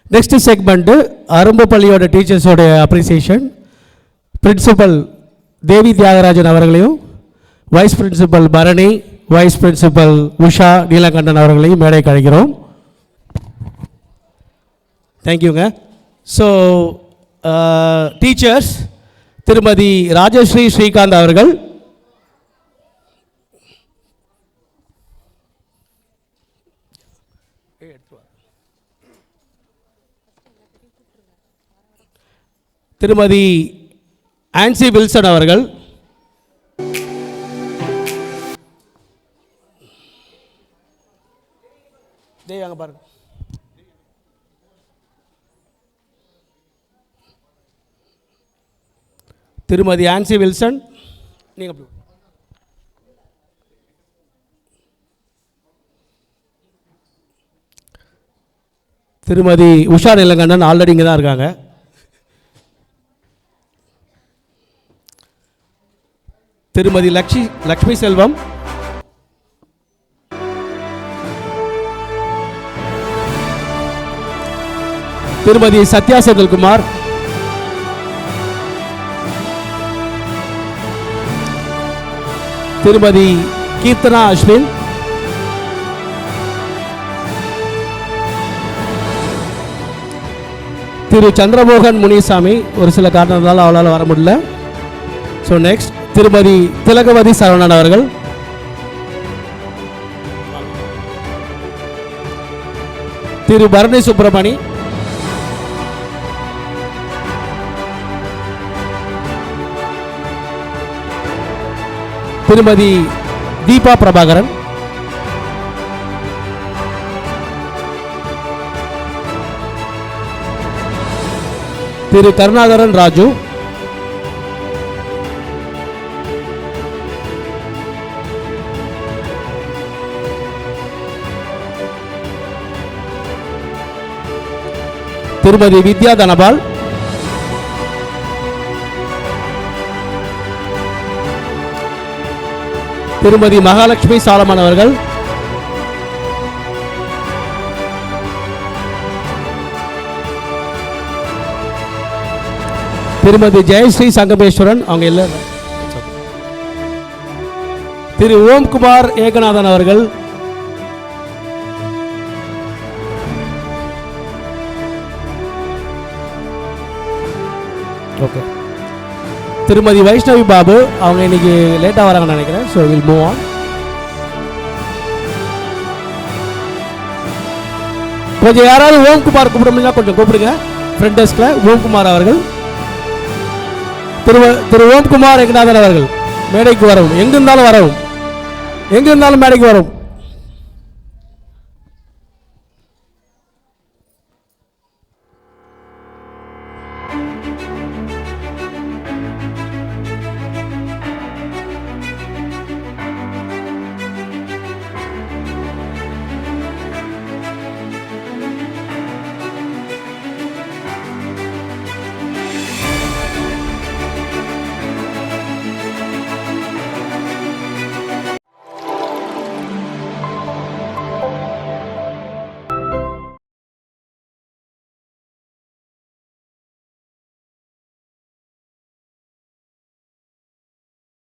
Next segment அரும்புப்பள்ளியோட டீச்சர்ஸோட appreciation. Principal Devi Thiagarajan அவர்களையும், vice principal Bharani, vice principal Usha Neelakantan அவர்களையும் மேடை கழிக்கிறோம். தேங்க்யூங்க. ஸோ டீச்சர்ஸ் திருமதி ராஜஸ்ரீ ஸ்ரீகாந்த் அவர்கள், திருமதி ஆன்சி வில்சன் அவர்கள், பாருங்க, திருமதி ஆன்சி வில்சன், நீங்கள் திருமதி உஷா நீலகண்டன் ஆல்ரெடி இங்கே தான் இருக்காங்க. திருமதி லக்ஷ்மி செல்வம், திருமதி சத்யா செந்தில்குமார், திருமதி கீர்த்தனா அஸ்வின், திரு சந்திரமோகன் முனிசாமி ஒரு சில காரணங்களால் அவளால் வர முடியல. ஸோ நெக்ஸ்ட் திருமதி திலகவதி சரவணன் அவர்கள், திரு பரணி சுப்பிரமணி, திருமதி தீபா பிரபாகரன், திரு கருணாகரன் ராஜு, திருமதி வித்யா தனபால், திருமதி மகாலட்சுமி சாலமன் அவர்கள், திருமதி ஜெயஸ்ரீ சங்கமேஸ்வரன், அவங்க இல்லை, திரு ஓம்குமார் ஏகநாதன் அவர்கள், ஓகே, திருமதி வைஷ்ணவி பாபு, அவங்க இன்னைக்கு லேட்டாக வராங்கன்னு நினைக்கிறேன். So will move on. கொஞ்சம் யாராவது ஓம்குமார் கூப்பிட முடியுமா கொஞ்சம் கூப்பிடுங்க. ஃப்ரண்ட் டெஸ்கில் ஓம்குமார் அவர்கள், திரு ஓம்குமார் ஏகநாதன் அவர்கள் மேடைக்கு வரவும், எங்கிருந்தாலும் வரவும், எங்கிருந்தாலும் மேடைக்கு வரவும்.